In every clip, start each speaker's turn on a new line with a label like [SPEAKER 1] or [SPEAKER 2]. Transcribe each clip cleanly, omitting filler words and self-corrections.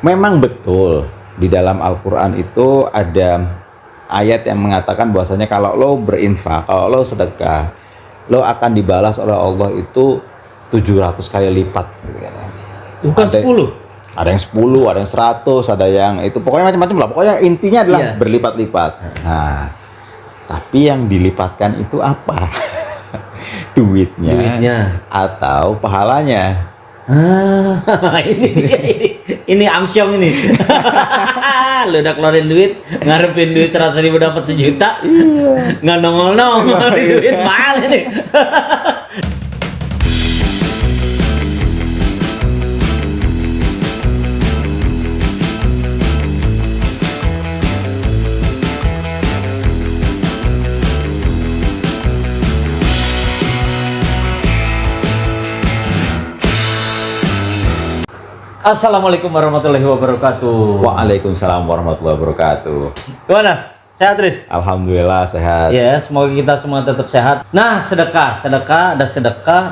[SPEAKER 1] Memang betul di dalam Al-Quran itu ada ayat yang mengatakan bahwasanya kalau lo berinfak, kalau lo sedekah, lo akan dibalas oleh Allah itu 700 kali lipat gitu kan.
[SPEAKER 2] Bukan
[SPEAKER 1] Ada-
[SPEAKER 2] 10.
[SPEAKER 1] Ada yang 10, ada yang 100, ada yang itu pokoknya macam-macam lah. Pokoknya intinya adalah
[SPEAKER 2] Iya.
[SPEAKER 1] berlipat-lipat. Nah, tapi yang dilipatkan itu apa? Duitnya atau pahalanya?
[SPEAKER 2] Ini dia, ini Amsyong ini. Lu udah keluarin duit, ngarepin duit 100.000 dapat 1 juta. Nggak nongol duit mahal ini. Assalamualaikum warahmatullahi wabarakatuh.
[SPEAKER 1] Waalaikumsalam warahmatullahi wabarakatuh.
[SPEAKER 2] Gimana? Sehat, Riz?
[SPEAKER 1] Alhamdulillah sehat.
[SPEAKER 2] Ya, semoga kita semua tetap sehat. Nah, sedekah,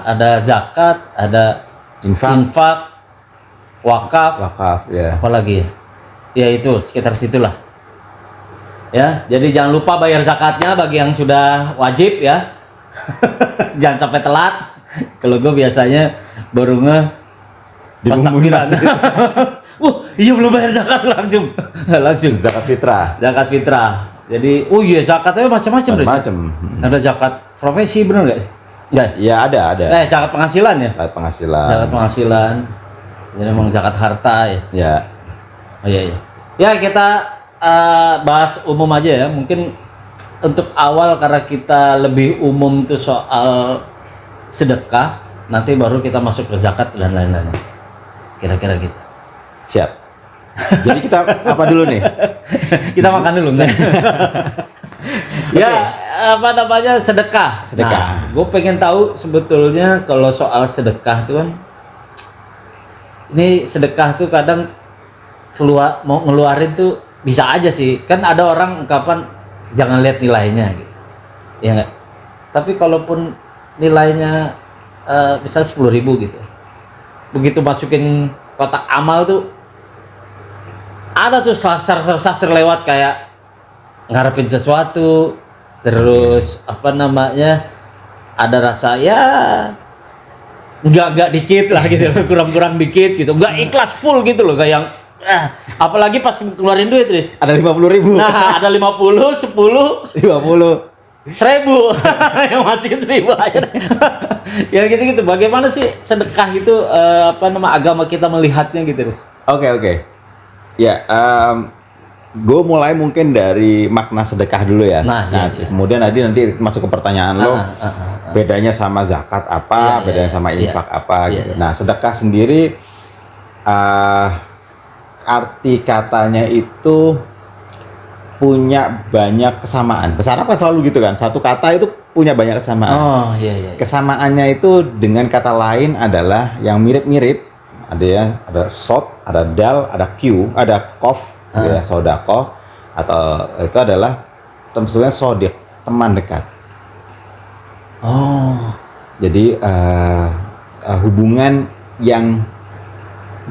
[SPEAKER 2] ada zakat, ada infak, wakaf,
[SPEAKER 1] ya.
[SPEAKER 2] apalagi ya? Ya itu, sekitar situlah. Ya, jadi jangan lupa bayar zakatnya bagi yang sudah wajib ya. Jangan sampai telat. Kalau gue biasanya baru pas
[SPEAKER 1] Dibumbuin
[SPEAKER 2] takbiran.
[SPEAKER 1] langsung.
[SPEAKER 2] Wah, iya belum bayar zakat langsung. Langsung.
[SPEAKER 1] Zakat fitrah.
[SPEAKER 2] Zakat fitrah. Jadi, oh iya zakatnya macam-macam. Riz.
[SPEAKER 1] Macam.
[SPEAKER 2] Ada zakat profesi bener nggak? Nggak.
[SPEAKER 1] Ya ada.
[SPEAKER 2] Zakat penghasilan ya?
[SPEAKER 1] Zakat penghasilan.
[SPEAKER 2] Zakat penghasilan. Jadi memang zakat harta ya.
[SPEAKER 1] Ya.
[SPEAKER 2] Oh iya. Ya kita bahas umum aja ya. Mungkin untuk awal karena kita lebih umum tuh soal sedekah. Nanti baru kita masuk ke zakat dan lain-lain. Kira-kira gitu.
[SPEAKER 1] Siap. Jadi kita apa dulu nih?
[SPEAKER 2] Kita makan dulu enggak? Ya, apa namanya sedekah.
[SPEAKER 1] Sedekah.
[SPEAKER 2] Nah, gue pengen tahu sebetulnya kalau soal sedekah tuh kan, ini sedekah tuh kadang mau ngeluarin tuh bisa aja sih. Kan ada orang ungkapan jangan lihat nilainya gitu. Ya enggak? Tapi kalaupun nilainya bisa 10.000 gitu. Begitu masukin kotak amal tuh ada tuh sasar lewat kayak ngarepin sesuatu, terus apa namanya ada rasa ya enggak dikit lah gitu, kurang dikit gitu, enggak ikhlas full gitu loh, kayak yang apalagi pas keluarin duit, Riz.
[SPEAKER 1] Ada 50.000.
[SPEAKER 2] Nah, ada 50, 10,
[SPEAKER 1] 50.
[SPEAKER 2] 1.000 yang masukin 1.000 aja. Ya gitu-gitu. Bagaimana sih sedekah itu agama kita melihatnya gitu, Riz?
[SPEAKER 1] Oke. Ya, gue mulai mungkin dari makna sedekah dulu ya.
[SPEAKER 2] Nah, iya.
[SPEAKER 1] Kemudian nanti masuk ke pertanyaan lo. Bedanya sama zakat apa? Bedanya sama infak apa? Gitu. Nah, sedekah sendiri arti katanya itu punya banyak kesamaan. Bahasa Arab kan selalu gitu kan. Satu kata itu punya banyak kesamaan.
[SPEAKER 2] Oh, iya.
[SPEAKER 1] Kesamaannya itu dengan kata lain adalah yang mirip-mirip. Ada sod, ada dal, ada q, ada kof, ya, sodakoh, atau itu adalah sebetulnya sodik, teman dekat.
[SPEAKER 2] Oh.
[SPEAKER 1] Jadi hubungan yang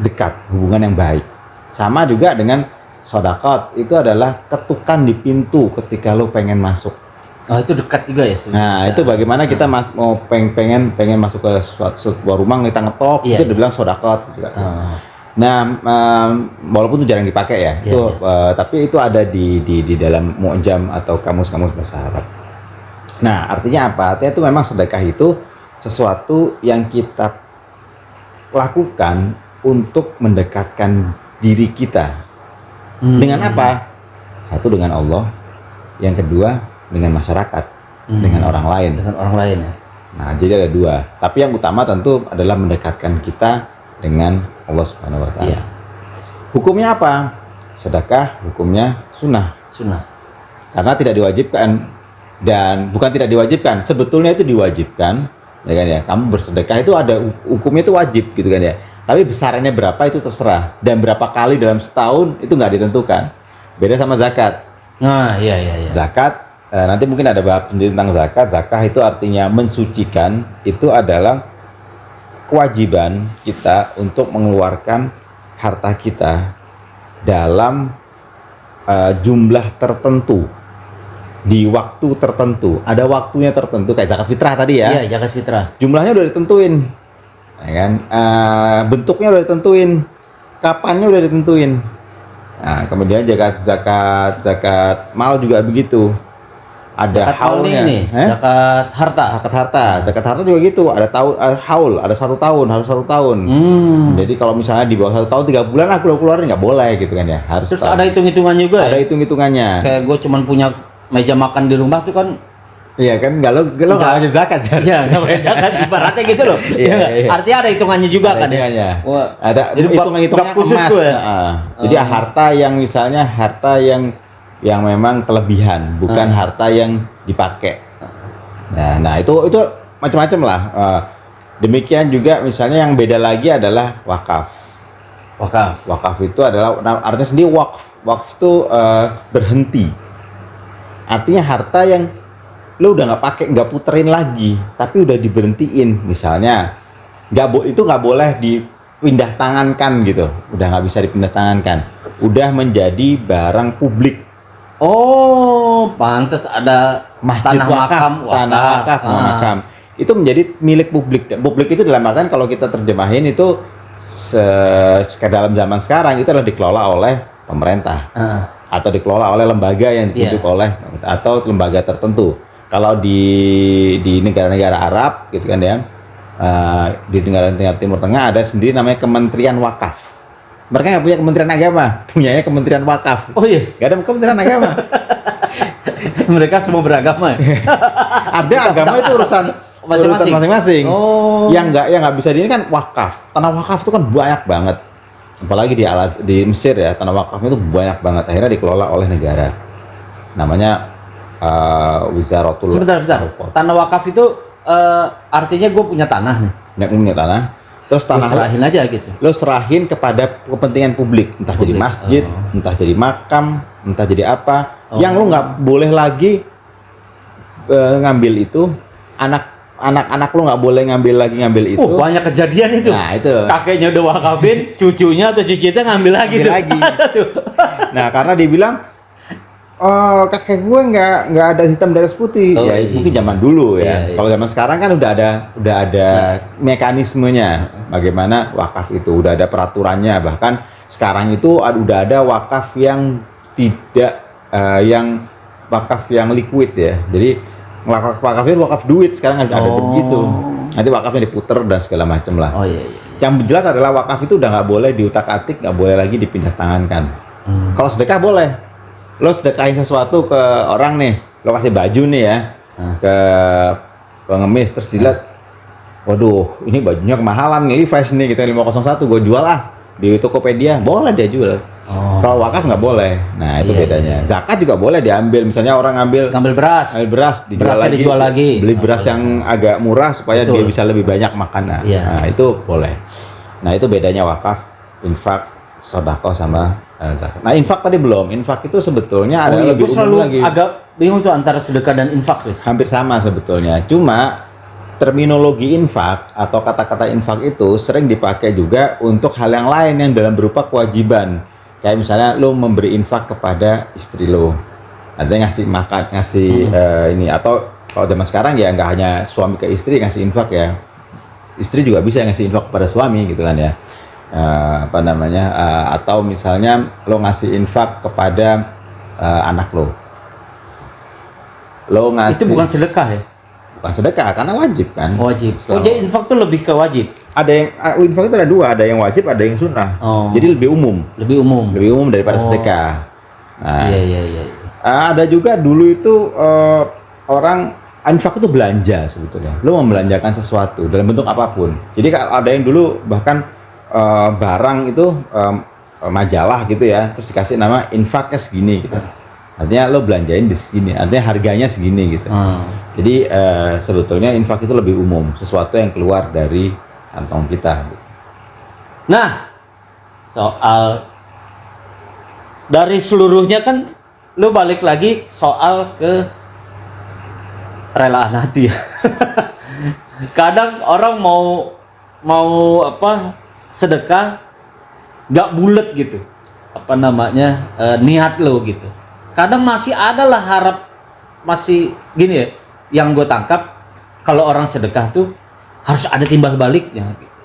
[SPEAKER 1] dekat, hubungan yang baik. Sama juga dengan sodakot, itu adalah ketukan di pintu ketika lo pengen masuk.
[SPEAKER 2] Oh, itu dekat juga ya?
[SPEAKER 1] Nah, itu bagaimana kita mau pengen masuk ke sebuah rumah, kita ngetok, itu dibilang sodakot gitu kan. Nah, walaupun itu jarang dipakai ya, tapi itu ada di dalam mu'jam atau kamus-kamus bahasa Arab. Nah, artinya apa? Artinya itu memang sedekah itu sesuatu yang kita lakukan untuk mendekatkan diri kita. Dengan apa? Satu, dengan Allah. Yang kedua, dengan masyarakat, dengan orang lain.
[SPEAKER 2] Dengan orang lain ya.
[SPEAKER 1] Nah, jadi ada dua. Tapi yang utama tentu adalah mendekatkan kita dengan Allah Subhanahu wa taala. Hukumnya apa? Sedekah hukumnya sunnah. Karena tidak diwajibkan, dan bukan tidak diwajibkan, sebetulnya itu diwajibkan, ya kan ya. Kamu bersedekah itu ada hukumnya, itu wajib gitu kan ya. Tapi besarannya berapa itu terserah, dan berapa kali dalam setahun itu nggak ditentukan. Beda sama zakat.
[SPEAKER 2] Nah, iya.
[SPEAKER 1] Zakat nanti mungkin ada bahas sendiri tentang zakat. Zakat itu artinya mensucikan, itu adalah kewajiban kita untuk mengeluarkan harta kita dalam jumlah tertentu di waktu tertentu. Ada waktunya tertentu kayak zakat fitrah tadi ya.
[SPEAKER 2] Iya, zakat fitrah.
[SPEAKER 1] Jumlahnya udah ditentuin, ya kan? Bentuknya udah ditentuin, kapannya udah ditentuin. Nah, kemudian zakat mal juga begitu. Ada
[SPEAKER 2] Zakat
[SPEAKER 1] haulnya,
[SPEAKER 2] ini, zakat harta.
[SPEAKER 1] zakat harta juga gitu. Ada haul, ada 1 tahun, harus 1 tahun. Jadi kalau misalnya di bawah 1 tahun 3 bulan aku keluarin nggak boleh gitu kan ya. Harus.
[SPEAKER 2] Terus ada hitung-hitungannya juga.
[SPEAKER 1] Ada hitung-hitungannya.
[SPEAKER 2] Kayak gue cuman punya meja makan di rumah tuh kan.
[SPEAKER 1] Iya kan, nggak lo nggak wajib zakat ya?
[SPEAKER 2] Iya, nggak wajib zakat ibaratnya gitu loh.
[SPEAKER 1] Iya.
[SPEAKER 2] Artinya ada hitungannya juga
[SPEAKER 1] Ada
[SPEAKER 2] kan
[SPEAKER 1] hitungannya.
[SPEAKER 2] ya. Wah,
[SPEAKER 1] Ada
[SPEAKER 2] jadi
[SPEAKER 1] hitungannya
[SPEAKER 2] khusus
[SPEAKER 1] emas.
[SPEAKER 2] tuh ya?
[SPEAKER 1] Jadi harta yang misalnya harta yang memang kelebihan, bukan harta yang dipakai. Nah itu macam-macam lah. Demikian juga misalnya yang beda lagi adalah wakaf. Wakaf itu adalah artinya sendiri wakaf itu berhenti. Artinya harta yang lo udah nggak pakai, nggak puterin lagi, tapi udah diberhentiin. Misalnya itu nggak boleh dipindah tangankan gitu, udah nggak bisa dipindah tangankan, udah menjadi barang publik.
[SPEAKER 2] Oh, pantas ada
[SPEAKER 1] Masjid
[SPEAKER 2] tanah
[SPEAKER 1] makam itu menjadi milik publik. Publik itu dalam artian kalau kita terjemahin itu ke dalam zaman sekarang itu adalah dikelola oleh pemerintah atau dikelola oleh lembaga yang ditunjuk oleh atau lembaga tertentu. Kalau di negara-negara Arab gitu kan ya, di negara-negara Timur Tengah ada sendiri namanya Kementerian Wakaf. Mereka nggak punya Kementerian Agama, punyanya Kementerian Wakaf.
[SPEAKER 2] Oh iya,
[SPEAKER 1] nggak ada Kementerian Agama.
[SPEAKER 2] Mereka semua beragama.
[SPEAKER 1] Ada agama itu urusan masing-masing.
[SPEAKER 2] Oh.
[SPEAKER 1] Yang nggak bisa ini kan wakaf. Tanah wakaf itu kan banyak banget. Apalagi di Mesir ya, tanah wakafnya itu banyak banget. Akhirnya dikelola oleh negara. Namanya Wizaratul.
[SPEAKER 2] Sebentar. Tanah wakaf itu artinya gue punya tanah nih.
[SPEAKER 1] Punya tanah. Terus tanah
[SPEAKER 2] serahin aja gitu.
[SPEAKER 1] Lo serahin kepada kepentingan publik, entah jadi masjid, entah jadi makam, entah jadi apa. Yang lo nggak boleh lagi ngambil itu, anak-anak lo nggak boleh ngambil itu.
[SPEAKER 2] Banyak kejadian itu.
[SPEAKER 1] Nah itu.
[SPEAKER 2] Kakeknya udah wakafin, cucunya atau cicitnya ngambil lagi tuh.
[SPEAKER 1] Nah karena dibilang kakek gue nggak ada hitam di atas putih. Mungkin zaman dulu ya. Kalau zaman sekarang kan udah ada mekanismenya bagaimana wakaf itu, udah ada peraturannya. Bahkan sekarang itu udah ada wakaf yang tidak wakaf yang liquid ya. Jadi wakafnya wakaf duit sekarang ada begitu. Nanti wakafnya diputer dan segala macam lah. Yang jelas adalah wakaf itu udah nggak boleh diutak-atik, nggak boleh lagi dipindah tangankan. Kalau sedekah boleh. Lo sedekahin sesuatu ke orang nih, lo kasih baju nih ya ke pengemis, terus dilihat, waduh ini bajunya kemahalan nih, Levi's nih, kita 501, gue jual di Tokopedia, boleh dia jual. Kalau wakaf nggak boleh. Nah itu bedanya. Zakat juga boleh diambil, misalnya orang ngambil beras dijual lagi, beli beras yang agak murah supaya dia bisa lebih banyak makan. Nah itu boleh. Nah itu bedanya wakaf, infak, sedekah sama zakat. Nah infak tadi belum. Infak itu sebetulnya ada lebih umum lagi.
[SPEAKER 2] Agak bingung tuh antara sedekah dan infak, Chris.
[SPEAKER 1] Hampir sama sebetulnya. Cuma terminologi infak atau kata-kata infak itu sering dipakai juga untuk hal yang lain yang dalam berupa kewajiban. Kayak misalnya lo memberi infak kepada istri lo. Artinya ngasih makan, ini, atau kalau zaman sekarang ya nggak hanya suami ke istri ngasih infak ya. Istri juga bisa ngasih infak kepada suami gitu kan ya. Atau misalnya lo ngasih infak kepada anak lo ngasih.
[SPEAKER 2] Itu bukan sedekah ya?
[SPEAKER 1] Bukan sedekah karena wajib kan.
[SPEAKER 2] Wajib. Jadi infak tuh lebih ke wajib.
[SPEAKER 1] Ada yang infak itu ada dua, ada yang wajib, ada yang sunnah. Jadi lebih umum daripada sedekah. Nah, iya. Ada juga dulu itu orang infak itu belanja sebetulnya. Lo membelanjakan sesuatu dalam bentuk apapun. Jadi ada yang dulu bahkan barang itu majalah gitu ya, terus dikasih nama infaknya segini gitu. Artinya lo belanjain di segini, artinya harganya segini gitu. Jadi sebetulnya infak itu lebih umum, sesuatu yang keluar dari kantong kita.
[SPEAKER 2] Nah, soal dari seluruhnya kan lo balik lagi soal ke relaan hati. Kadang orang mau sedekah nggak bulat gitu. apa namanya niat lo gitu. Kadang masih ada lah masih gini ya, yang gue tangkap kalau orang sedekah tuh harus ada timbal baliknya. Gitu.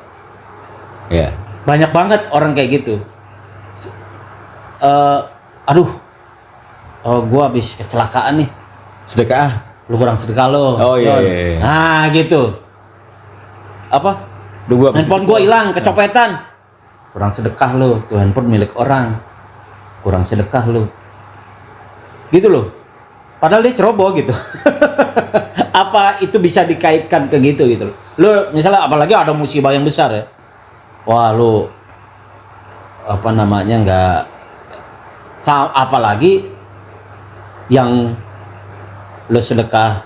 [SPEAKER 1] Ya.
[SPEAKER 2] Banyak banget orang kayak gitu. Gue habis kecelakaan nih.
[SPEAKER 1] Sedekah.
[SPEAKER 2] Lu kurang sedekah lo.
[SPEAKER 1] Oh iya, iya, iya.
[SPEAKER 2] Nah gitu. Apa? Handphone gue hilang, kecopetan. Kurang sedekah lo. Tuh handphone milik orang. Kurang sedekah lo. Gitu loh. Padahal dia ceroboh gitu. Apa itu bisa dikaitkan ke gitu loh. Lu misalnya apalagi ada musibah yang besar ya. Wah lu apa namanya nggak, apalagi yang lu sedekah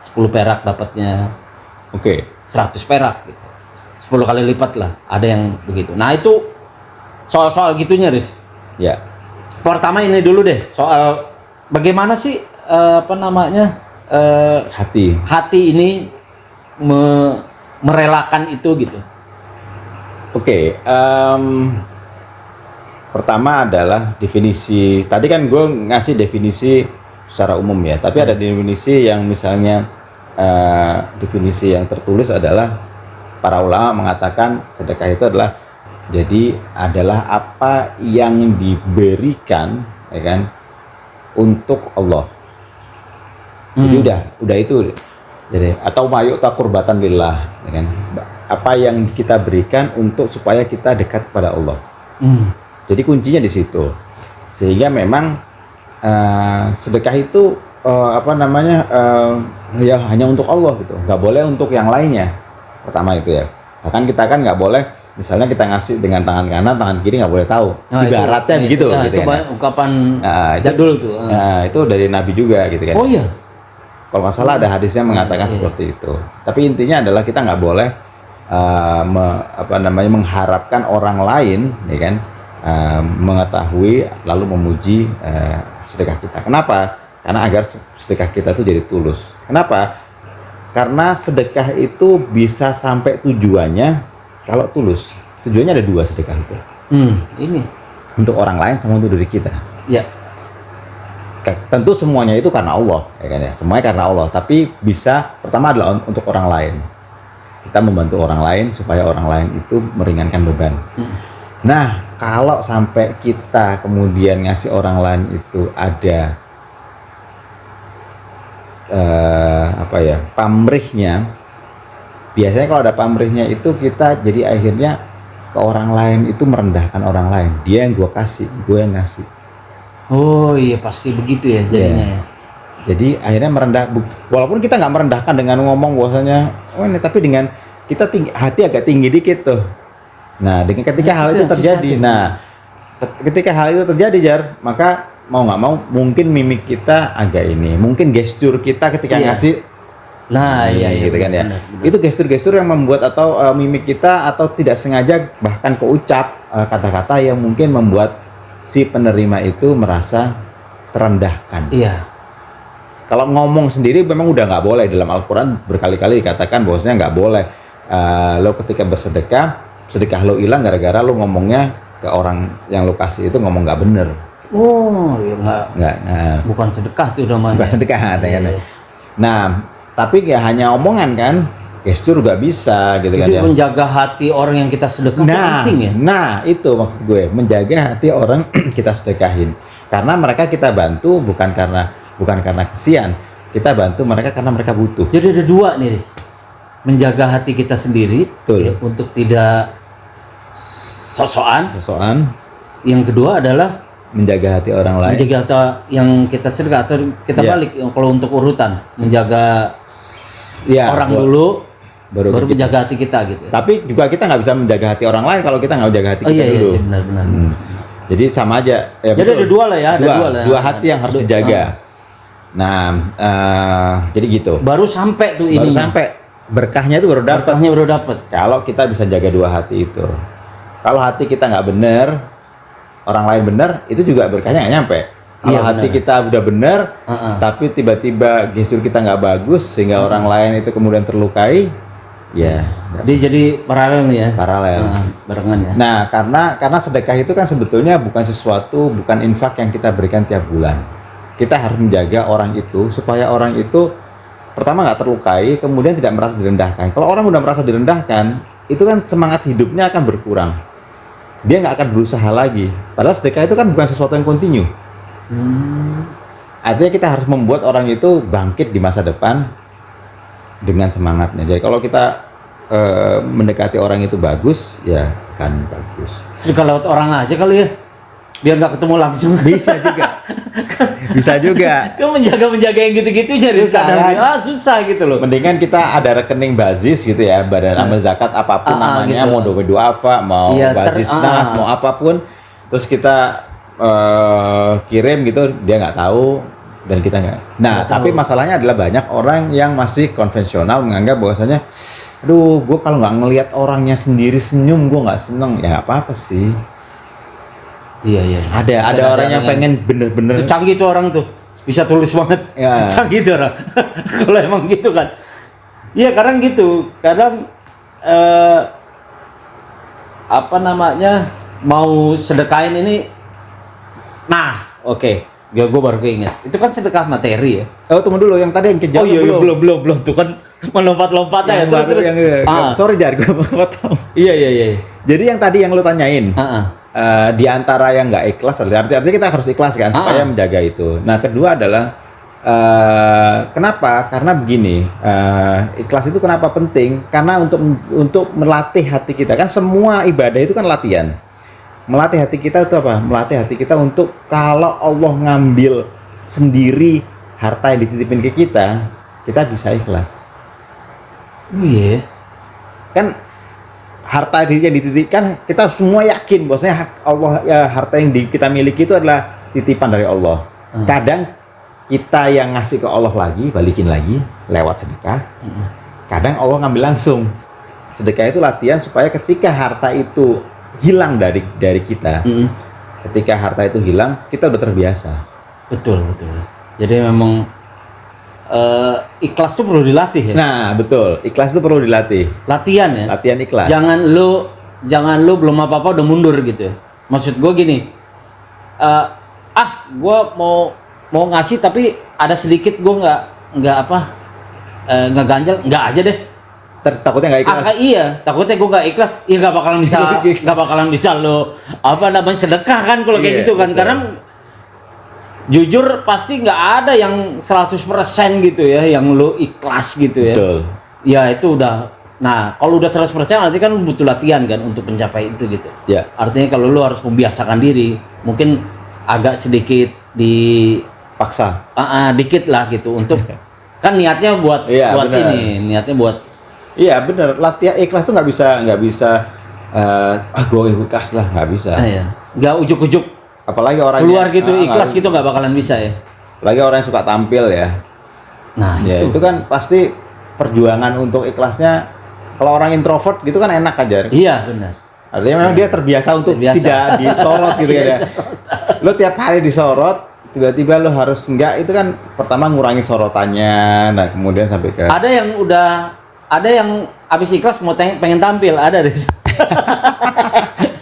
[SPEAKER 2] 10 perak dapatnya
[SPEAKER 1] Oke.
[SPEAKER 2] 100 perak gitu. 10 kali lipat lah, ada yang begitu. Nah itu soal-soal gitunya Riz.
[SPEAKER 1] Ya.
[SPEAKER 2] Pertama ini dulu deh, soal bagaimana sih apa namanya hati ini merelakan itu gitu.
[SPEAKER 1] Oke, pertama adalah definisi. Tadi kan gue ngasih definisi secara umum ya, tapi ada definisi yang misalnya definisi yang tertulis adalah para ulama mengatakan sedekah itu adalah apa yang diberikan, ya kan, untuk Allah. Jadi udah itu. Jadi atau mayuk takurbatan lillah, ya kan? Apa yang kita berikan untuk supaya kita dekat kepada Allah. Jadi kuncinya di situ. Sehingga memang sedekah itu ya hanya untuk Allah gitu. Nggak boleh untuk yang lainnya. Pertama itu ya. Bahkan kita kan nggak boleh, misalnya kita ngasih dengan tangan kanan, tangan kiri nggak boleh tahu. Ibaratnya begitu.
[SPEAKER 2] Ya,
[SPEAKER 1] gitu
[SPEAKER 2] itu
[SPEAKER 1] kan.
[SPEAKER 2] ungkapan jadul tuh.
[SPEAKER 1] Itu dari Nabi juga gitu kan.
[SPEAKER 2] Oh iya.
[SPEAKER 1] Kalau nggak salah ada hadisnya mengatakan seperti itu. Tapi intinya adalah kita nggak boleh mengharapkan orang lain, ya kan, mengetahui lalu memuji sedekah kita. Kenapa? Karena agar sedekah kita itu jadi tulus. Kenapa? Karena sedekah itu bisa sampai tujuannya kalau tulus. Tujuannya ada dua sedekah itu.
[SPEAKER 2] Ini
[SPEAKER 1] untuk orang lain sama untuk diri kita.
[SPEAKER 2] Ya.
[SPEAKER 1] Tentu semuanya itu karena Allah, ya kan ya. Semuanya karena Allah. Tapi bisa pertama adalah untuk orang lain. Kita membantu orang lain supaya orang lain itu meringankan beban. Nah, kalau sampai kita kemudian ngasih orang lain itu ada pamrihnya. Biasanya kalau ada pamrihnya itu kita jadi akhirnya ke orang lain itu merendahkan orang lain. Dia yang gue kasih, gue yang ngasih.
[SPEAKER 2] Oh iya pasti begitu ya jadinya.
[SPEAKER 1] Yeah. Jadi akhirnya merendah, walaupun kita nggak merendahkan dengan ngomong bahwasanya, tapi dengan kita hati agak tinggi dikit tuh. Nah, ketika hal itu terjadi, ketika hal itu terjadi Jar, maka mau nggak mau mungkin mimik kita agak ini, mungkin gestur kita ketika ngasih. Iya gitu kan ya. Benar. Itu gestur-gestur yang membuat atau mimik kita atau tidak sengaja bahkan keucap kata-kata yang mungkin membuat si penerima itu merasa terendahkan.
[SPEAKER 2] Iya.
[SPEAKER 1] Kalau ngomong sendiri memang udah nggak boleh, dalam Al-Quran berkali-kali dikatakan bahwasanya nggak boleh. Lo ketika sedekah lo hilang gara-gara lo ngomongnya ke orang yang lo kasih itu ngomong nggak bener.
[SPEAKER 2] Oh iya nggak. Bukan sedekah tuh namanya.
[SPEAKER 1] Bukan sedekah, kan. Nah, tapi ya hanya omongan kan. Gestur juga bisa gitu. Jadi kan ya.
[SPEAKER 2] Menjaga hati orang yang kita sedekah itu penting ya.
[SPEAKER 1] Nah itu maksud gue, menjaga hati orang kita sedekahin. Karena mereka kita bantu bukan karena kesian, kita bantu mereka karena mereka butuh.
[SPEAKER 2] Jadi ada dua nih, Riz. Menjaga hati kita sendiri ya, untuk tidak sosokan. Yang kedua adalah
[SPEAKER 1] menjaga hati orang lain.
[SPEAKER 2] Menjaga hati yang kita sedekah atau kita balik kalau untuk urutan, menjaga orang dulu. Baru menjaga hati kita gitu.
[SPEAKER 1] Tapi juga kita nggak bisa menjaga hati orang lain kalau kita nggak menjaga hati kita dulu. Iya,
[SPEAKER 2] benar.
[SPEAKER 1] Jadi sama aja. Ya,
[SPEAKER 2] jadi betul. Ada dua lah ya.
[SPEAKER 1] Dua hati yang harus dijaga. Nah, jadi gitu.
[SPEAKER 2] Baru sampai tuh ini.
[SPEAKER 1] Baru sampai berkahnya itu baru dapat. Kalau kita bisa jaga dua hati itu. Kalau hati kita nggak benar, orang lain benar, itu juga berkahnya nggak nyampe. Kalau hati kita udah benar, tapi tiba-tiba gestur kita nggak bagus sehingga orang lain itu kemudian terlukai, Ya.
[SPEAKER 2] Dia jadi paralel nih ya.
[SPEAKER 1] Paralel.
[SPEAKER 2] Barengan ya.
[SPEAKER 1] Nah, karena sedekah itu kan sebetulnya bukan sesuatu, bukan infak yang kita berikan tiap bulan. Kita harus menjaga orang itu supaya orang itu pertama nggak terlukai, kemudian tidak merasa direndahkan. Kalau orang udah merasa direndahkan, itu kan semangat hidupnya akan berkurang. Dia nggak akan berusaha lagi. Padahal sedekah itu kan bukan sesuatu yang kontinu. Artinya kita harus membuat orang itu bangkit di masa depan dengan semangatnya. Jadi kalau kita mendekati orang itu bagus, ya kan bagus.
[SPEAKER 2] Sedekah lewat orang aja kali ya, biar nggak ketemu langsung.
[SPEAKER 1] Bisa juga. Bisa juga.
[SPEAKER 2] Kan menjaga yang gitu-gitu jadi susah gitu loh.
[SPEAKER 1] Mendingan kita ada rekening basis gitu ya, Badan Amal Zakat apapun namanya,
[SPEAKER 2] gitu.
[SPEAKER 1] mau Dobe Duafa, mau basis nas, mau apapun, terus kita kirim gitu, dia nggak tahu dan kita nggak. Nah, tapi masalahnya adalah banyak orang yang masih konvensional menganggap bahwasanya, aduh, gue kalau nggak ngelihat orangnya sendiri senyum, gue nggak seneng. Ya nggak apa-apa sih.
[SPEAKER 2] Iya.
[SPEAKER 1] Ada orang yang pengen bener-bener.
[SPEAKER 2] Itu canggih tuh orang tuh, bisa tulis banget.
[SPEAKER 1] Ya.
[SPEAKER 2] Canggih tuh orang. Kalau emang gitu kan. Iya, kadang gitu. Kadang apa namanya, mau sedekahin ini. Nah, oke. Ya, gue baru keinget. Itu kan sedekah materi ya.
[SPEAKER 1] Oh, tunggu dulu, yang tadi yang kejauh.
[SPEAKER 2] Oh iya, belum tuh kan melompat-lompat ya. Terus.
[SPEAKER 1] Sorry Jar, gue potong.
[SPEAKER 2] Iya.
[SPEAKER 1] Jadi yang tadi yang lu tanyain, di antara yang nggak ikhlas, artinya kita harus ikhlas kan supaya menjaga itu. Nah, kedua adalah kenapa? Karena begini, ikhlas itu kenapa penting? Karena untuk melatih hati kita, kan semua ibadah itu kan latihan. Melatih hati kita itu apa? Melatih hati kita untuk kalau Allah ngambil sendiri harta yang dititipin ke kita bisa ikhlas.
[SPEAKER 2] Iya.
[SPEAKER 1] Kan harta yang dititipkan, kita semua yakin bahwasanya Allah, ya, harta yang kita miliki itu adalah titipan dari Allah. Kadang kita yang ngasih ke Allah lagi, balikin lagi lewat sedekah. Kadang Allah ngambil langsung. Sedekah itu latihan supaya ketika harta itu hilang dari kita. Ketika harta itu hilang, kita udah terbiasa.
[SPEAKER 2] Betul. Jadi memang ikhlas itu perlu dilatih ya.
[SPEAKER 1] Nah, betul. Ikhlas itu perlu dilatih.
[SPEAKER 2] Latihan ya.
[SPEAKER 1] Latihan ikhlas.
[SPEAKER 2] Jangan lu belum apa-apa udah mundur gitu. Maksud gue gini. Gue mau ngasih tapi ada sedikit gue nggak ganjal, nggak aja deh.
[SPEAKER 1] Takutnya nggak ikhlas.
[SPEAKER 2] Iya, takutnya gue nggak ikhlas. Iya, nggak bakalan bisa lo sedekah kan kalau kayak gitu kan. Betul. Karena jujur pasti nggak ada yang 100% gitu ya yang lo ikhlas gitu ya.
[SPEAKER 1] Betul.
[SPEAKER 2] Ya itu udah. Nah, kalau udah 100% artinya kan butuh latihan kan untuk mencapai itu gitu.
[SPEAKER 1] Ya.
[SPEAKER 2] Artinya kalau lo harus membiasakan diri, mungkin agak sedikit
[SPEAKER 1] dipaksa.
[SPEAKER 2] Dikit lah gitu untuk kan niatnya buat
[SPEAKER 1] bener.
[SPEAKER 2] niatnya buat.
[SPEAKER 1] Iya benar, latihan ikhlas tuh nggak bisa gue ikhlas lah, nggak bisa.
[SPEAKER 2] Nggak ujuk-ujuk.
[SPEAKER 1] Apalagi orang
[SPEAKER 2] keluar gitu ikhlas gitu nggak bakalan bisa ya.
[SPEAKER 1] Apalagi orang yang suka tampil ya.
[SPEAKER 2] Nah
[SPEAKER 1] ya, itu kan pasti perjuangan untuk ikhlasnya. Kalau orang introvert gitu kan enak aja.
[SPEAKER 2] Iya benar.
[SPEAKER 1] Artinya memang dia terbiasa untuk tidak disorot gitu ya. Lo tiap hari disorot, tiba-tiba lo harus enggak, itu kan pertama ngurangi sorotannya, nah kemudian sampai ke.
[SPEAKER 2] Ada yang habis ikhlas mau pengen tampil, ada deh.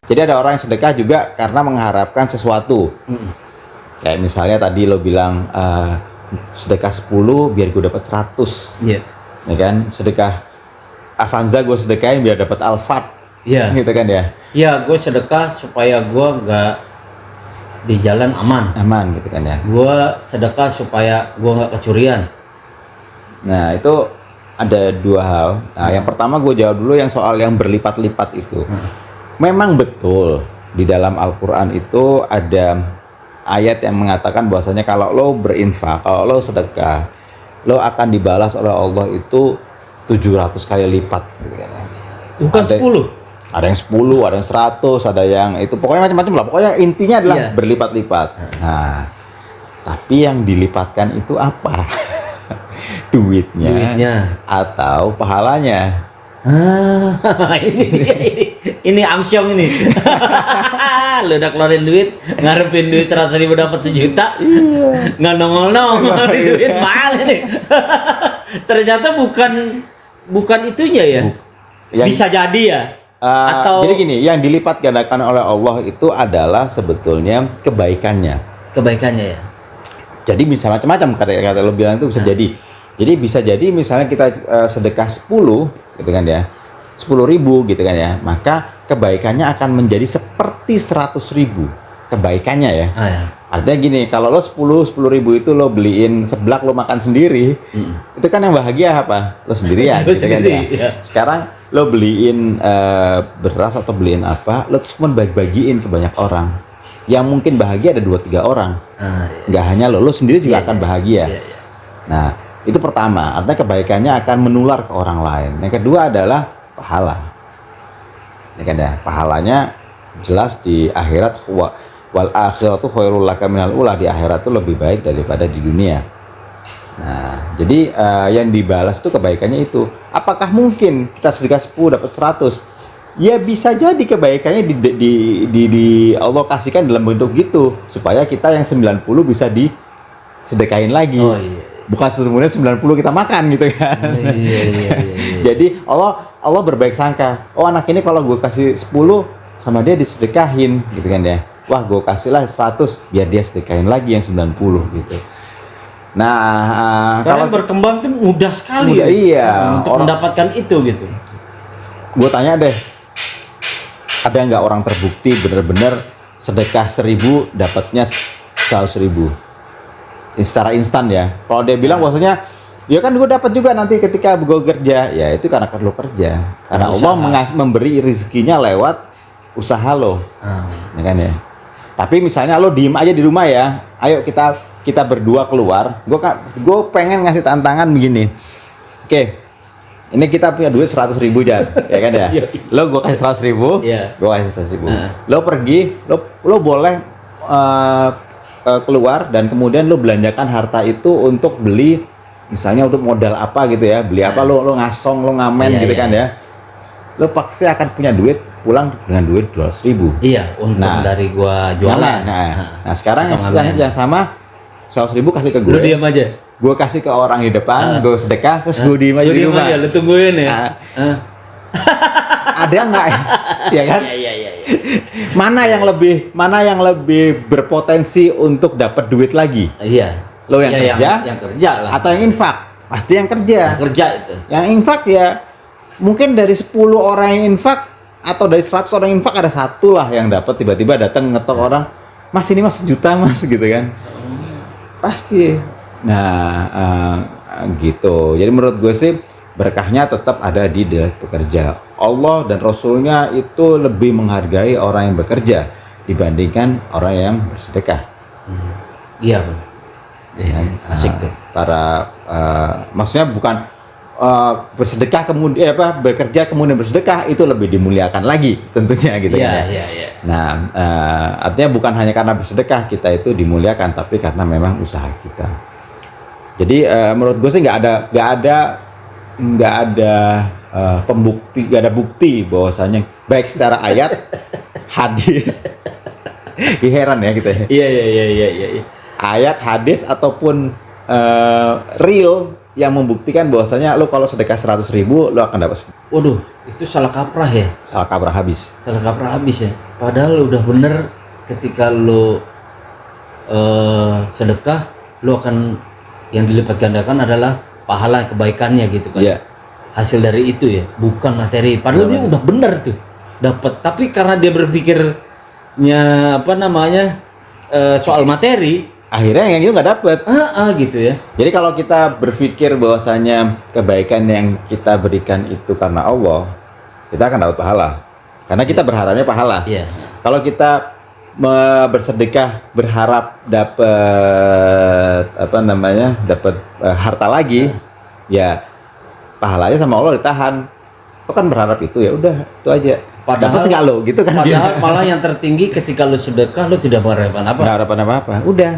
[SPEAKER 1] Jadi ada orang yang sedekah juga karena mengharapkan sesuatu. Kayak misalnya tadi lo bilang sedekah 10 biar gue dapat 100.
[SPEAKER 2] Iya.
[SPEAKER 1] Ya kan? Sedekah Avanza gue sedekahin biar dapat Alphard.
[SPEAKER 2] Iya.
[SPEAKER 1] Gitu kan ya?
[SPEAKER 2] Iya, gue sedekah supaya gue nggak di jalan aman.
[SPEAKER 1] Aman gitu kan ya?
[SPEAKER 2] Gue sedekah supaya gue nggak kecurian.
[SPEAKER 1] Nah itu ada dua hal. Nah, yang pertama gue jawab dulu yang soal yang berlipat-lipat itu. Memang betul di dalam Al-Quran itu ada ayat yang mengatakan bahwasanya kalau lo berinfak, kalau lo sedekah, lo akan dibalas oleh Allah itu 700 kali lipat.
[SPEAKER 2] Bukan 10.
[SPEAKER 1] Ada yang 10, ada yang 100, ada yang itu pokoknya macam-macam lah. Pokoknya intinya adalah berlipat-lipat. Nah, tapi yang dilipatkan itu apa? Duitnya atau pahalanya.
[SPEAKER 2] Ini amsyong ini. Lu udah keluarin duit, ngarepin duit 100.000 dapat 1 juta. Nggak nongol duit mahal ini. Ternyata bukan itunya ya.
[SPEAKER 1] Yang-
[SPEAKER 2] Bisa jadi ya. Atau
[SPEAKER 1] Jadi gini, yang dilipat gandakan oleh Allah itu adalah sebetulnya kebaikannya.
[SPEAKER 2] kebaikannya ya.
[SPEAKER 1] Jadi bisa macam-macam kata lo bilang itu bisa jadi. Jadi bisa jadi misalnya kita sedekah 10 gitu kan ya. 10.000 gitu kan ya. Maka kebaikannya akan menjadi seperti 100.000 kebaikannya ya.
[SPEAKER 2] Ya.
[SPEAKER 1] Artinya gini, kalau lo 10.000 itu lo beliin seblak lo makan sendiri, itu kan yang bahagia apa? Lo sendirian
[SPEAKER 2] Lo
[SPEAKER 1] gitu kan
[SPEAKER 2] sendiri,
[SPEAKER 1] ya.
[SPEAKER 2] ya.
[SPEAKER 1] Sekarang lo beliin beras atau beliin apa, lo cuma bagi-bagiin ke banyak orang. Yang mungkin bahagia ada 2-3 orang.
[SPEAKER 2] Iya.
[SPEAKER 1] Nggak hanya lo sendiri juga
[SPEAKER 2] Iya,
[SPEAKER 1] akan
[SPEAKER 2] iya.
[SPEAKER 1] bahagia.
[SPEAKER 2] Iya, iya.
[SPEAKER 1] Nah, itu pertama, artinya kebaikannya akan menular ke orang lain. Yang kedua adalah pahala. Ya kan ya, pahalanya jelas di akhirat, wal akhiratu khairul laka minal ula, di akhirat itu lebih baik daripada di dunia. Nah, jadi yang dibalas itu kebaikannya itu. Apakah mungkin kita sedekah 10 dapat 100? Ya bisa jadi kebaikannya di Allah kasihkan dalam bentuk gitu supaya kita yang 90 bisa disedekahin lagi.
[SPEAKER 2] Oh iya.
[SPEAKER 1] Bukan sebenarnya 90 kita makan gitu kan.
[SPEAKER 2] Iya.
[SPEAKER 1] Jadi Allah berbaik sangka. Oh, anak ini kalau gue kasih 10 sama dia disedekahin gitu kan ya. Wah, gue kasihlah 100 biar dia sedekahin lagi yang 90 gitu. Nah,
[SPEAKER 2] Karena berkembang tuh mudah sekali
[SPEAKER 1] Mudah,
[SPEAKER 2] ya,
[SPEAKER 1] iya.
[SPEAKER 2] untuk mendapatkan itu gitu.
[SPEAKER 1] gue tanya deh, ada nggak orang terbukti bener-bener sedekah 1.000 dapatnya 100.000 secara instan ya? Kalau dia bilang bahwasanya ya kan gue dapat juga nanti ketika gue kerja, ya itu karena lo kerja, karena Allah memberi rezekinya lewat usaha lo, ya kan ya. Tapi misalnya lo diem aja di rumah ya, ayo kita berdua keluar, gue pengen ngasih tantangan begini. Oke, ini kita punya duit 100.000 Jan, ya kan ya. Lo gue kasih 100.000, gue kasih 100.000. Lo pergi, lo boleh keluar dan kemudian lo belanjakan harta itu untuk beli, misalnya untuk modal apa gitu ya, beli apa, lo ngasong, lo ngamen gitu kan ya. Lo pasti akan punya duit pulang dengan duit 200.000.
[SPEAKER 2] Iya, untung dari gua jualan.
[SPEAKER 1] Nah, sekarang yang sama 100.000 kasih ke gue.
[SPEAKER 2] Lu diam aja.
[SPEAKER 1] Gue kasih ke orang di depan, gue sedekah, terus gue diem aja di rumah.
[SPEAKER 2] Lu tungguin ya.
[SPEAKER 1] Ada nggak? Ya kan?
[SPEAKER 2] Iya.
[SPEAKER 1] Mana yang lebih berpotensi untuk dapat duit lagi?
[SPEAKER 2] Iya.
[SPEAKER 1] Lo yang kerja?
[SPEAKER 2] Yang kerja lah.
[SPEAKER 1] Atau yang infak? Pasti yang kerja.
[SPEAKER 2] Yang kerja itu.
[SPEAKER 1] Yang infak ya mungkin dari 10 orang yang infak atau dari 100 orang infak ada satu lah yang dapat, tiba-tiba datang ngetok orang, Mas ini Mas 1 juta Mas gitu kan. Pasti. Nah, gitu. Jadi menurut gue sih berkahnya tetap ada di pekerja. Allah dan Rasulnya itu lebih menghargai orang yang bekerja dibandingkan orang yang bersedekah.
[SPEAKER 2] Iya, Bang.
[SPEAKER 1] Ya,
[SPEAKER 2] asik tuh.
[SPEAKER 1] Maksudnya bukan bersedekah kemudian bekerja kemudian bersedekah itu lebih dimuliakan lagi tentunya gitu kan.
[SPEAKER 2] Iya.
[SPEAKER 1] Nah, artinya bukan hanya karena bersedekah kita itu dimuliakan, tapi karena memang usaha kita. Jadi menurut gue sih nggak ada bukti bahwasanya baik secara ayat, hadis. Heran ya kita.
[SPEAKER 2] Iya.
[SPEAKER 1] Ayat, hadis ataupun real yang membuktikan bahwasanya lo kalau sedekah 100.000 lo akan dapat.
[SPEAKER 2] Waduh, itu salah kaprah ya.
[SPEAKER 1] Salah kaprah habis.
[SPEAKER 2] Salah kaprah habis ya. Padahal udah bener ketika lo sedekah, lo akan yang dilipat gandakan adalah pahala kebaikannya gitu kan.
[SPEAKER 1] Iya.
[SPEAKER 2] Hasil dari itu ya, bukan materi. Padahal dia udah bener tuh dapat. Tapi karena dia berpikirnya soal materi,
[SPEAKER 1] akhirnya yang itu nggak dapet.
[SPEAKER 2] Gitu ya.
[SPEAKER 1] Jadi kalau kita berpikir bahwasanya kebaikan yang kita berikan itu karena Allah, kita akan dapat pahala. Karena kita berharapnya pahala.
[SPEAKER 2] Iya.
[SPEAKER 1] Kalau kita bersedekah berharap dapat dapat harta lagi, ya pahalanya sama Allah ditahan. Lo kan berharap itu, ya udah itu aja. Dapat nggak lo gitu kan?
[SPEAKER 2] Padahal malah yang tertinggi ketika lo sedekah lo tidak mengharapkan apa.
[SPEAKER 1] Nggak harapan apa-apa. Udah.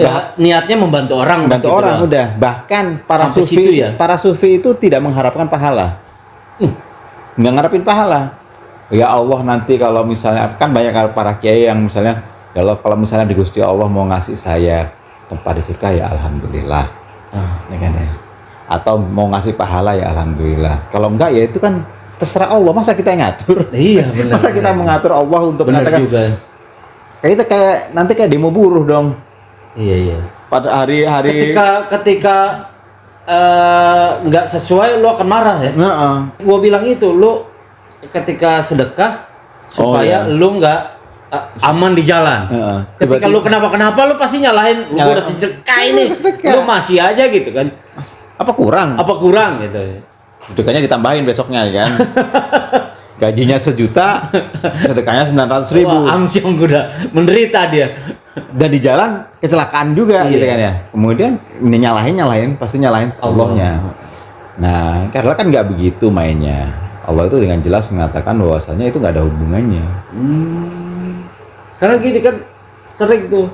[SPEAKER 2] Ya, niatnya membantu orang.
[SPEAKER 1] Membantu
[SPEAKER 2] gitu
[SPEAKER 1] orang
[SPEAKER 2] lah.
[SPEAKER 1] udah. Bahkan para
[SPEAKER 2] Sampai
[SPEAKER 1] sufi
[SPEAKER 2] situ ya?
[SPEAKER 1] para sufi itu tidak mengharapkan pahala. Nggak ngarepin pahala. Ya Allah, nanti kalau misalnya kan banyak para kiai yang misalnya kalau misalnya di Gusti Allah mau ngasih saya tempat di surga, ya alhamdulillah. Ya kan ya. atau mau ngasih pahala ya alhamdulillah. Kalau enggak ya itu kan terserah Allah, masa kita yang ngatur?
[SPEAKER 2] Iya benar.
[SPEAKER 1] Masa kita mengatur Allah untuk
[SPEAKER 2] benar
[SPEAKER 1] mengatakan
[SPEAKER 2] juga.
[SPEAKER 1] kayak kita kayak nanti kayak demo buruh dong.
[SPEAKER 2] Iya.
[SPEAKER 1] Pada hari-hari
[SPEAKER 2] Ketika nggak sesuai lo akan marah ya. Gua bilang itu lo ketika sedekah supaya lo nggak aman di jalan. Ketika lo kenapa lo pasti nyalahin. Lo udah sedekah ini, lo masih aja gitu kan?
[SPEAKER 1] Apa kurang
[SPEAKER 2] gitu?
[SPEAKER 1] Sedekahnya ditambahin besoknya kan. Gajinya 1 juta, sedekahnya 900.000.
[SPEAKER 2] Wah, Amsyong udah menderita dia.
[SPEAKER 1] Dan di jalan kecelakaan juga gitu kan ya. Kemudian ini nyalahin pasti nyalahin Allahnya. Nah, karena kan nggak begitu mainnya. Allah itu dengan jelas mengatakan bahwasanya itu nggak ada hubungannya.
[SPEAKER 2] Karena gini kan sering tuh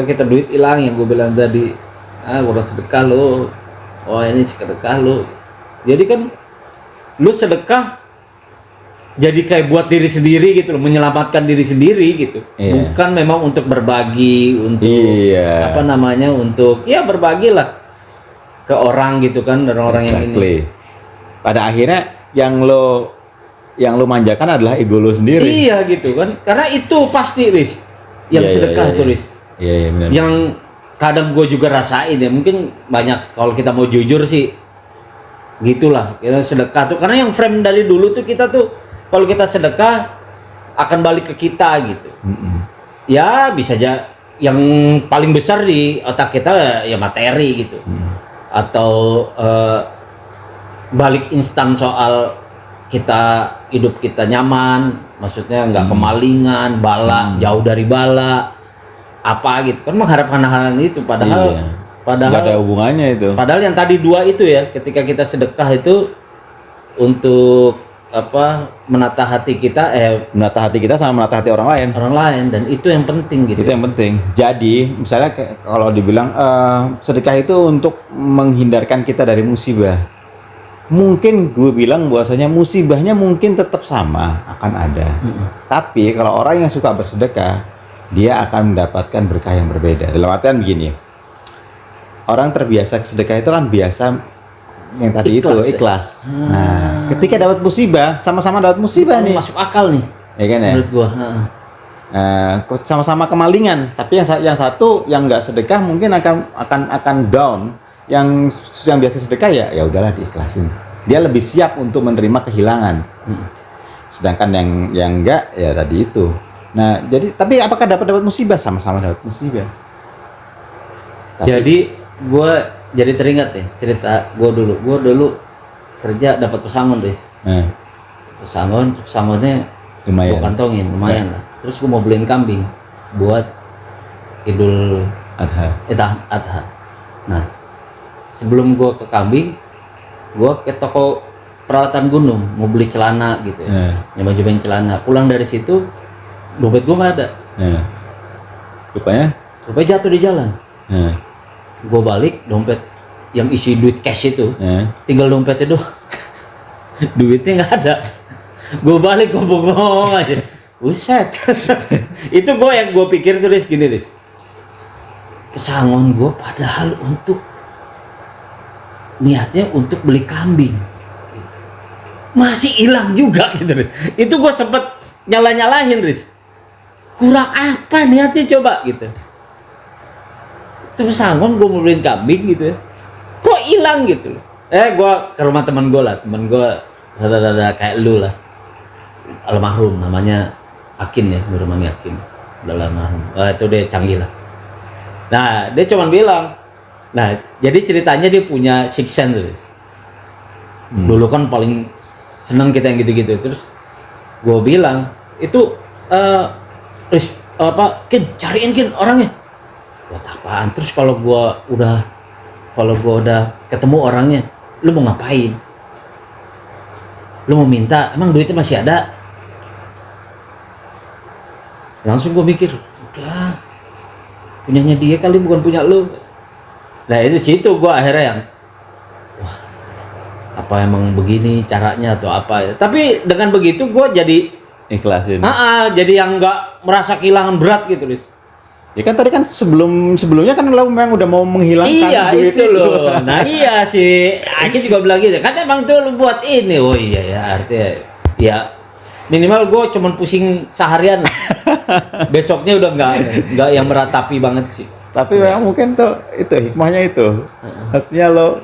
[SPEAKER 2] kita duit hilang yang gue bilang tadi, udah sedekah lo, ini sedekah lo. Jadi kan lu sedekah jadi kayak buat diri sendiri gitu loh, menyelamatkan diri sendiri gitu. Bukan memang untuk berbagi, untuk untuk ya berbagilah ke orang gitu kan, orang-orang yang ini.
[SPEAKER 1] Pada akhirnya yang lo manjakan adalah ego lo sendiri.
[SPEAKER 2] Iya gitu kan, karena itu pasti Riz yang sedekah tuh Riz.
[SPEAKER 1] Iya benar.
[SPEAKER 2] Yang kadang gue juga rasain ya, mungkin banyak kalau kita mau jujur sih gitulah kita sedekah tuh, karena yang frame dari dulu tuh kita tuh kalau kita sedekah akan balik ke kita gitu. Ya bisa aja yang paling besar di otak kita ya materi gitu. Atau balik instan soal kita hidup kita nyaman, maksudnya nggak kemalingan, bala, jauh dari bala, apa gitu kan, mengharapkan hal itu padahal
[SPEAKER 1] nggak ada hubungannya itu.
[SPEAKER 2] Padahal yang tadi 2 itu ya, ketika kita sedekah itu untuk menata hati kita sama menata hati orang lain, dan itu yang penting gitu.
[SPEAKER 1] Itu yang penting. Jadi misalnya kalau dibilang sedekah itu untuk menghindarkan kita dari musibah, mungkin gue bilang bahwasanya musibahnya mungkin tetap sama akan ada. Tapi kalau orang yang suka bersedekah, dia akan mendapatkan berkah yang berbeda. Dalam artian begini, orang terbiasa sedekah itu kan biasa yang tadi ikhlas. Nah, ketika dapat musibah, sama-sama dapat musibah nih.
[SPEAKER 2] Masuk akal nih.
[SPEAKER 1] Ya kan ya?
[SPEAKER 2] Menurut gua.
[SPEAKER 1] Sama-sama kemalingan, tapi yang satu yang nggak sedekah mungkin akan down. Yang biasa sedekah ya udahlah diikhlasin. Dia lebih siap untuk menerima kehilangan. Sedangkan yang enggak ya tadi itu. Nah, tapi apakah dapat musibah? Sama-sama dapat musibah.
[SPEAKER 2] Jadi gua jadi teringat nih cerita gue dulu kerja dapat pesangon Riz. Pesangonnya
[SPEAKER 1] lumayan.
[SPEAKER 2] Gue kantongin lumayan lah. Terus gue mau beliin kambing buat Idul Adha. Nah sebelum gue ke kambing, gue ke toko peralatan gunung mau beli celana gitu ya. Nyoba-nyobain celana. Pulang dari situ dompet gue nggak ada. Rupanya jatuh di jalan. Gue balik, dompet yang isi duit cash itu tinggal dompetnya doang. Duitnya nggak ada. Gue balik, gue bengong aja. Buset. Itu yang gue pikir tuh Riz, gini Riz, pesangon gue padahal niatnya untuk beli kambing, masih hilang juga gitu Riz. Itu gue sempet nyalahin Riz, kurang apa niatnya coba gitu. Itu pesangon gue mau beliin kambing gitu ya, kok hilang gitu loh. Gue ke rumah teman gue saudara kayak lu lah, almarhum namanya Akin ya, Nurmani Akin, udah almarhum. Itu dia canggih lah. Nah dia cuman bilang, nah jadi ceritanya dia punya six sense. Dulu kan paling seneng kita yang gitu-gitu. Terus gue bilang itu Kin, cariin Kin orangnya. Buat apaan? Terus kalau gua udah ketemu orangnya, lu mau ngapain? Lu mau minta, emang duitnya masih ada? Langsung gua mikir, udah punyanya dia kali, bukan punya lu. Nah itu situ gua akhirnya yang, wah apa emang begini caranya atau apa? Tapi dengan begitu gua jadi
[SPEAKER 1] ikhlasin.
[SPEAKER 2] Jadi yang nggak merasa kehilangan berat gitu Riz.
[SPEAKER 1] Ya kan tadi kan sebelumnya kan lo memang udah mau menghilangkan
[SPEAKER 2] Iya
[SPEAKER 1] duit
[SPEAKER 2] itu loh. Nah iya sih. Aki juga bilang gitu. Kan emang tuh lu buat ini. Oh iya ya artinya ya minimal gue cuman pusing seharian lah. Besoknya udah nggak yang meratapi banget sih.
[SPEAKER 1] Tapi memang mungkin tuh itu hikmahnya itu. Artinya lo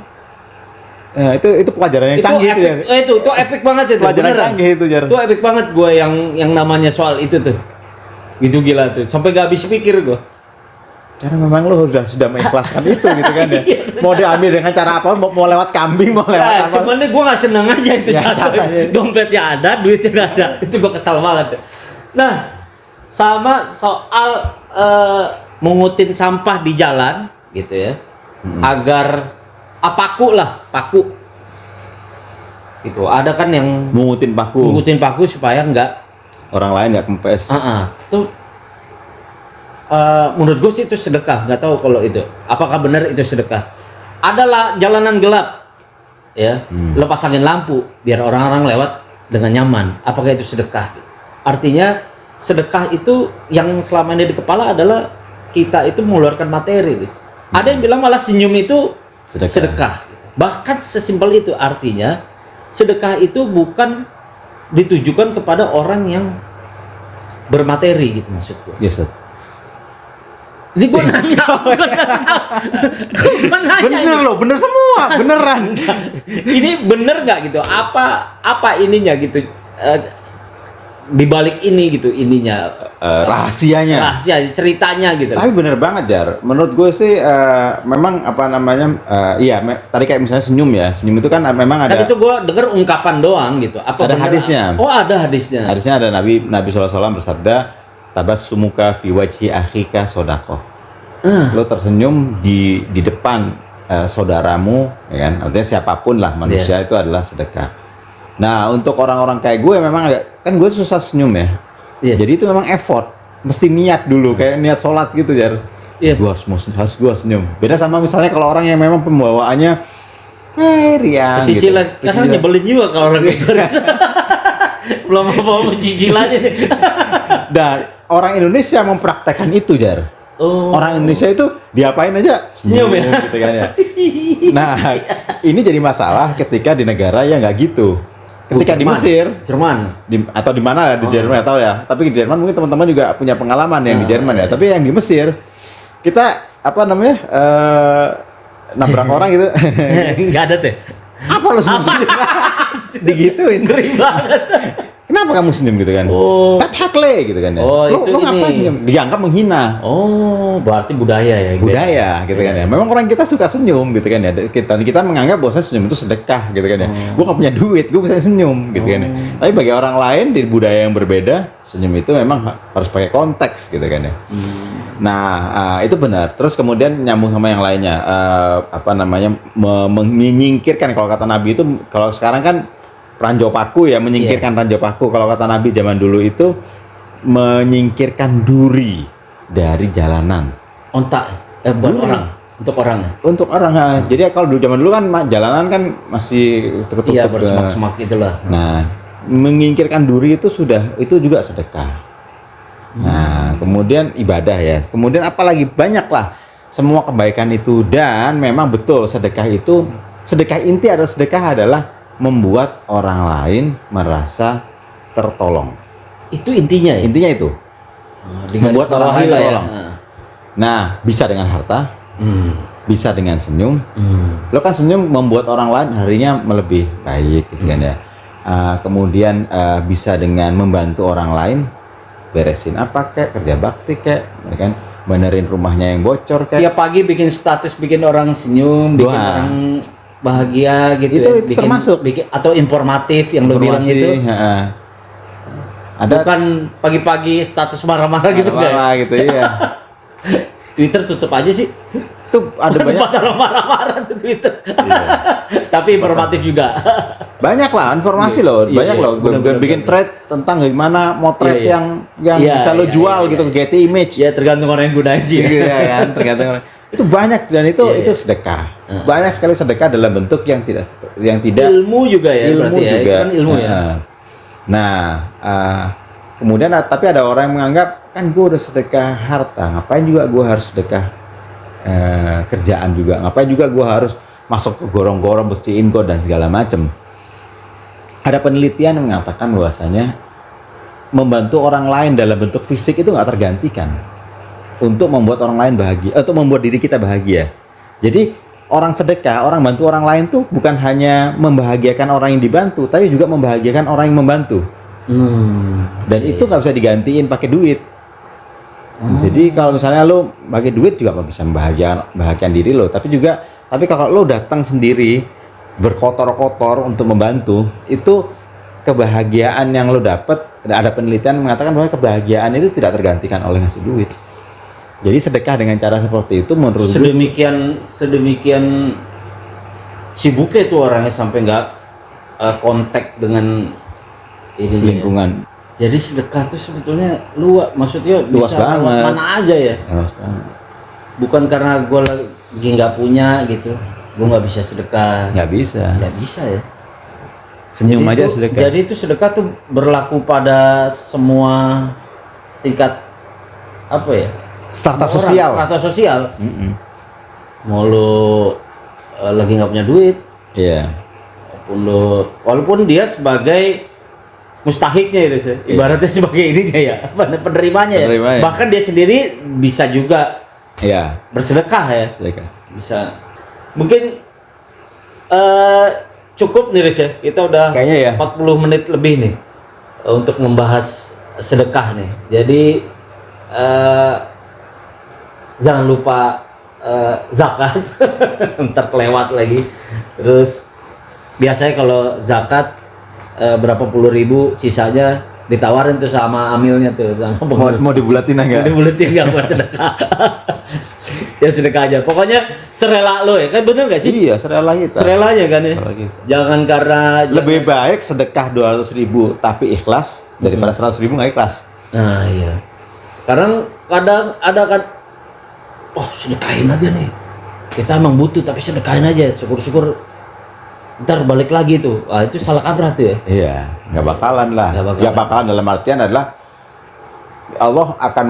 [SPEAKER 1] itu pelajaran yang canggih itu ya.
[SPEAKER 2] Itu epic banget itu.
[SPEAKER 1] Pelajaran
[SPEAKER 2] Beneran.
[SPEAKER 1] canggih itu Jar.
[SPEAKER 2] Itu epic banget gue yang namanya soal itu tuh. Gitu gila tuh. Sampai gak habis pikir gue.
[SPEAKER 1] Karena memang lo sudah mengikhlaskan itu gitu kan ya. Mau diambil dengan cara apa? Mau lewat kambing, mau lewat apa?
[SPEAKER 2] Cuman nih gue gak seneng aja itu
[SPEAKER 1] Ya,
[SPEAKER 2] jatuh.
[SPEAKER 1] katanya.
[SPEAKER 2] Dompetnya ada, duitnya gak ada. Itu gue kesal banget. Nah, sama soal mengutin sampah di jalan gitu ya. Agar paku. Gitu. Ada kan yang
[SPEAKER 1] Mengutin paku
[SPEAKER 2] supaya nggak
[SPEAKER 1] orang lain nggak kempes.
[SPEAKER 2] Itu menurut gue sih itu sedekah. Nggak tahu kalau itu apakah benar itu sedekah. Adalah jalanan gelap ya, lo pasangin lampu biar orang-orang lewat dengan nyaman. Apakah itu sedekah? Artinya sedekah itu yang selama ini di kepala adalah kita itu mengeluarkan materi. Ada yang bilang malah senyum itu sedekah. Bahkan sesimpel itu. Artinya sedekah itu bukan ditujukan kepada orang yang bermateri gitu maksudku.
[SPEAKER 1] Yes,
[SPEAKER 2] Ini gue nanya,
[SPEAKER 1] bener loh, bener semua, beneran.
[SPEAKER 2] Ini bener nggak gitu? Apa ininya gitu? Di balik ini gitu ininya
[SPEAKER 1] rahasianya.
[SPEAKER 2] Rahasia ceritanya gitu.
[SPEAKER 1] Tapi bener banget Jar. Menurut gue sih memang apa namanya tadi kayak misalnya senyum ya. Senyum itu kan memang ada.
[SPEAKER 2] Kan itu gue denger ungkapan doang gitu. Apa
[SPEAKER 1] ada
[SPEAKER 2] bener?
[SPEAKER 1] hadisnya.
[SPEAKER 2] Oh ada hadisnya.
[SPEAKER 1] Hadisnya ada Nabi SAW bersabda, tabassumuka fi wajhi akhika shadaqah. Lo tersenyum di depan saudaramu, ya kan? Artinya siapapun lah manusia itu adalah sedekah. Nah untuk orang-orang kayak gue memang kan gue susah senyum ya. Jadi itu memang effort, mesti niat dulu kayak niat sholat gitu Jar. Gue harus gue senyum. Beda sama misalnya kalau orang yang memang pembawaannya riang
[SPEAKER 2] Cicilan,
[SPEAKER 1] gitu.
[SPEAKER 2] kasar nyebelin juga kalau orang kayak gitu. Belum mau cicilannya nih.
[SPEAKER 1] Dan orang Indonesia mempraktekkan itu Jar. Orang Indonesia itu diapain aja
[SPEAKER 2] senyum ya
[SPEAKER 1] gitu kan ya. Nah ini jadi masalah ketika di negara yang nggak gitu. Ketika di Mesir,
[SPEAKER 2] Jerman,
[SPEAKER 1] atau di mana di Jerman nggak tahu ya. Tapi di Jerman mungkin teman-teman juga punya pengalaman yang di Jerman ya. Tapi yang di Mesir kita apa namanya nabrak orang gitu.
[SPEAKER 2] Nggak ada tuh.
[SPEAKER 1] Apa lo senyum? Digituin.
[SPEAKER 2] Ngeri banget.
[SPEAKER 1] Kenapa kamu senyum gitu kan? Tatkle gitu kan ya. Lo ngapain senyum? Dianggap menghina.
[SPEAKER 2] Berarti budaya ya.
[SPEAKER 1] Budaya gitu kan ya. Memang orang kita suka senyum gitu kan ya. Kita menganggap bahwa senyum itu sedekah gitu kan ya. Gue nggak punya duit, gue bisa senyum gitu kan ya. Tapi bagi orang lain di budaya yang berbeda, senyum itu memang harus pakai konteks gitu kan ya. Nah itu benar. Terus kemudian nyambung sama yang lainnya, menyingkirkan kalau kata Nabi itu, kalau sekarang kan ranjau paku ya, menyingkirkan ranjau paku. Kalau kata Nabi zaman dulu itu menyingkirkan duri dari jalanan.
[SPEAKER 2] Ontak, bukan orang, untuk orang.
[SPEAKER 1] Untuk orang. Jadi kalau dulu zaman dulu kan jalanan kan masih tertutup.
[SPEAKER 2] Iya, bersemak-semak itulah.
[SPEAKER 1] Nah, menyingkirkan duri itu juga sedekah. Nah, kemudian ibadah ya. Kemudian apalagi banyaklah semua kebaikan itu, dan memang betul sedekah inti adalah membuat orang lain merasa tertolong.
[SPEAKER 2] Itu intinya ya?
[SPEAKER 1] Intinya itu. Membuat orang lain tertolong. Nah, bisa dengan harta, bisa dengan senyum. Lo kan senyum membuat orang lain harinya lebih baik gitu kan ya. Kemudian bisa dengan membantu orang lain beresin apa kayak, kerja bakti kayak, ya kan, benerin rumahnya yang bocor kayak.
[SPEAKER 2] Tiap pagi bikin status, bikin orang senyum, bikin orang bahagia gitu.
[SPEAKER 1] Itu
[SPEAKER 2] bikin,
[SPEAKER 1] termasuk
[SPEAKER 2] atau informatif yang lo bilang itu.
[SPEAKER 1] Ada
[SPEAKER 2] bukan pagi-pagi status marah-marah gitu kan?
[SPEAKER 1] Marah gitu ya.
[SPEAKER 2] Twitter tutup aja sih.
[SPEAKER 1] Itu ada banyak
[SPEAKER 2] orang marah-marah di Twitter. Tapi informatif juga.
[SPEAKER 1] Banyak lah informasi loh, banyak loh. Bikin thread tentang gimana motret yang bisa lo jual gitu ke Getty Image.
[SPEAKER 2] Ya tergantung orang yang gunain sih.
[SPEAKER 1] Gitu ya kan, tergantung orang. Itu banyak, dan itu sedekah. Banyak sekali sedekah dalam bentuk yang tidak
[SPEAKER 2] ilmu juga ya,
[SPEAKER 1] ilmu
[SPEAKER 2] berarti
[SPEAKER 1] juga.
[SPEAKER 2] Ya, kan ilmu ya.
[SPEAKER 1] Nah, Kemudian tapi ada orang yang menganggap kan gue udah sedekah harta, ngapain juga gue harus sedekah kerjaan juga, ngapain juga gue harus masuk ke gorong-gorong bersihin kok dan segala macem. Ada penelitian yang mengatakan bahwasanya membantu orang lain dalam bentuk fisik itu nggak tergantikan untuk membuat orang lain bahagia, untuk membuat diri kita bahagia. Jadi orang sedekah, orang bantu orang lain tuh bukan hanya membahagiakan orang yang dibantu, tapi juga membahagiakan orang yang membantu. Dan itu nggak bisa digantiin pakai duit. Jadi kalau misalnya lo pakai duit juga nggak bisa membahagiakan diri lo, tapi kalau lo datang sendiri berkotor-kotor untuk membantu, itu kebahagiaan yang lo dapat. Ada penelitian mengatakan bahwa kebahagiaan itu tidak tergantikan oleh ngasih duit. Jadi sedekah dengan cara seperti itu menurut sedemikian sibuknya itu orangnya sampai nggak kontak dengan ini
[SPEAKER 2] lingkungan. Jadi sedekah tuh sebetulnya maksudnya
[SPEAKER 1] luas
[SPEAKER 2] bisa
[SPEAKER 1] banget.
[SPEAKER 2] Lewat mana aja ya. Bukan karena gue lagi nggak punya gitu, gue nggak bisa sedekah.
[SPEAKER 1] Nggak bisa
[SPEAKER 2] ya.
[SPEAKER 1] Senyum jadi aja sedekah.
[SPEAKER 2] Jadi itu sedekah tuh berlaku pada semua tingkat apa ya?
[SPEAKER 1] Strata sosial.
[SPEAKER 2] Mau lo lagi nggak punya duit, walaupun dia sebagai mustahiknya itu sih, ibaratnya sebagai ininya ya, penerimanya ya. Bahkan dia sendiri bisa juga bersedekah ya. Bisa. Mungkin cukup nih Riz ya, kita udah
[SPEAKER 1] kayaknya
[SPEAKER 2] 40 menit lebih nih untuk membahas sedekah nih. Jadi jangan lupa zakat. Ntar kelewat lagi. Terus biasanya kalau zakat berapa puluh ribu, sisanya ditawarin tuh sama amilnya tuh, sama
[SPEAKER 1] mau dibulatin enggak?
[SPEAKER 2] Dibulatin enggak buat sedekah. Ya sedekah aja. Pokoknya serela lo ya, kan bener gak sih?
[SPEAKER 1] Iya, serela kita.
[SPEAKER 2] Serelanya kan ya. Jangan karena
[SPEAKER 1] lebih baik sedekah 200.000 tapi ikhlas daripada 100.000 nggak ikhlas.
[SPEAKER 2] Nah iya. Karena kadang ada kan, sedekahin aja nih. Kita emang butuh tapi sedekahin aja. Syukur-syukur ntar balik lagi tuh. Wah itu salah kaprah tuh ya.
[SPEAKER 1] Iya, nggak bakalan lah. Nggak bakalan dalam artian adalah Allah akan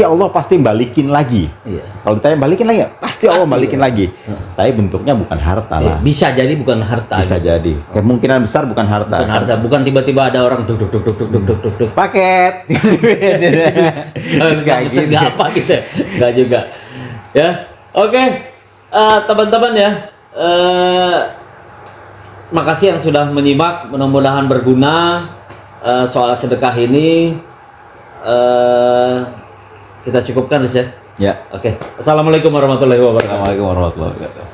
[SPEAKER 1] Allah pasti balikin lagi.
[SPEAKER 2] Iya.
[SPEAKER 1] Kalau ditanya balikin lagi, pasti Allah balikin lagi. Tapi bentuknya bukan harta lah.
[SPEAKER 2] Bisa jadi bukan harta.
[SPEAKER 1] Bisa jadi. Kemungkinan besar bukan harta.
[SPEAKER 2] Bukan harta. Bukan tiba-tiba ada orang duk
[SPEAKER 1] paket.
[SPEAKER 2] Nggak gitu. Nggak apa gitu. Nggak juga. Ya. Oke. Teman-teman ya. Makasih yang sudah menyimak. Mudah-mudahan berguna soal sedekah ini. Kita cukupkan Riz ya.
[SPEAKER 1] Ya.
[SPEAKER 2] Oke. Assalamualaikum warahmatullahi wabarakatuh.
[SPEAKER 1] Assalamualaikum warahmatullahi wabarakatuh.